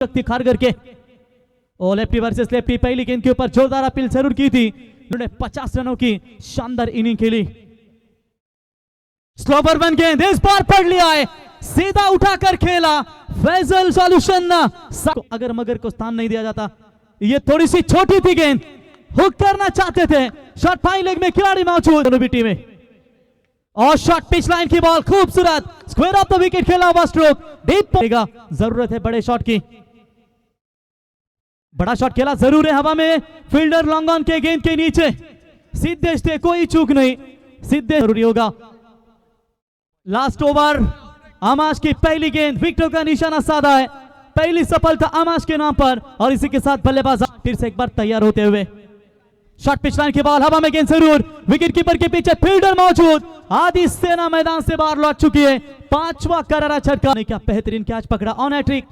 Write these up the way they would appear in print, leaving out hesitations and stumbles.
शक्ति खारगर के और लेफ्टी वर्सेस लेफ्टी पहली गेंद के ऊपर जोरदार अपील जरूर की थी। उन्होंने 50 रनों की शानदार इनिंग खेली। स्लो पर वन गेंद इस बार पढ़ लिया है, सीधा उठाकर खेला फैजल सॉल्यूशन। अगर मगर को स्थान नहीं दिया जाता, ये थोड़ी सी छोटी थी गेंद, हुक करना चाहते थे। शॉट फाइन लेग में खिलाड़ी मौजूद दोनों भी टीमें, और शॉट पिच लाइन की बॉल खूबसूरत स्क्वायर ऑफ द विकेट खेला हुआ स्ट्रोक डीप पड़ेगा। जरूरत है बड़े शॉट की, बड़ा शॉट खेला जरूर है हवा में। फील्डर लॉन्ग ऑन के गेंद के नीचे सीधे से कोई चूक नहीं, सीधे जरूरी होगा। लास्ट ओवर आमाश की पहली गेंद, विकेटों का निशाना साधा है। पहली सफलता आमाश के नाम पर, और इसी के साथ बल्लेबाज फिर से एक बार तैयार होते हुए। शॉट पिच लाइन की बॉल हवा में, गेंद जरूर, विकेट कीपर के पीछे फील्डर मौजूद। आदि सेना मैदान से बाहर लौट चुकी है। पांचवा करारा छक्का, क्या बेहतरीन कैच पकड़ा ऑन हैट्रिक,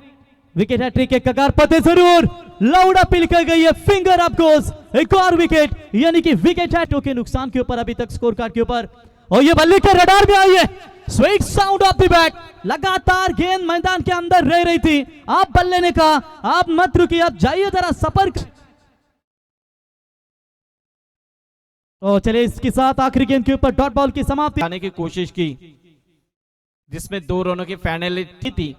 विकेट हैट्रिक के कगार पर जरूर। लाउड अपील कर गई है, फिंगर अप गोल्स, एक और विकेट, यानी कि विकेट हैट्रिक के नुकसान के ऊपर अभी तक स्कोर कार्ड के ऊपर। और ये बल्ले के रडार में आई है, sweet sound of the bat. लगातार गेंद मैदान के अंदर रह रही थी, आप बल्ले ने कहा आप मत रुकिए, आप जाइए जरा सफर। तो चले इसके साथ आखिरी गेंद के ऊपर डॉट बॉल की समाप्ति आने की कोशिश की, जिसमें 2 रनों की पेनल्टी थी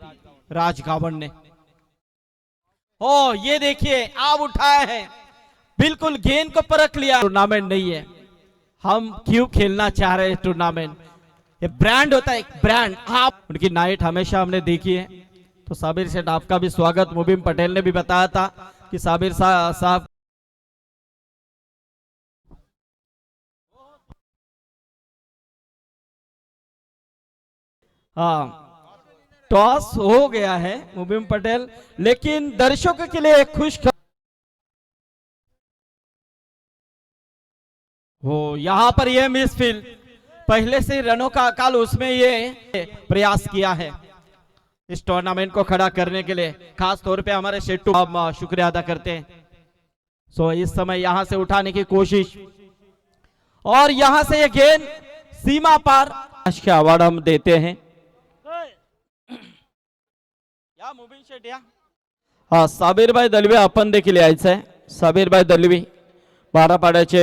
राज गावन ने। ओ ये देखिए आप उठाया है, बिल्कुल गेंद को परख लिया। टूर्नामेंट नहीं है, हम क्यों खेलना चाह रहे हैं टूर्नामेंट, ये ब्रांड होता है, एक ब्रांड। आप उनकी नाइट हमेशा हमने देखी है। तो साबिर सेठ आपका भी स्वागत। मुबीन पटेल ने भी बताया था कि साबिर साहब टॉस हो गया है मुबीन पटेल, लेकिन दर्शकों के लिए एक खुश हो, यहां पर यह मिसफील्ड, पहले से रनों का अकाल, उसमें ये प्रयास किया है इस टूर्नामेंट को खड़ा करने के लिए। खास तौर पे हमारे शेट्टू हम शुक्रिया अदा करते हैं। सो इस समय यहां से उठाने की कोशिश, और यहां से ये गेंद सीमा पार का अवार्ड हम देते हैं। या मुबीन शेट या साबीर भाई दलवी आपण देखील यायचं आहे। साबीर भाई दलवी 12 पाड्याचे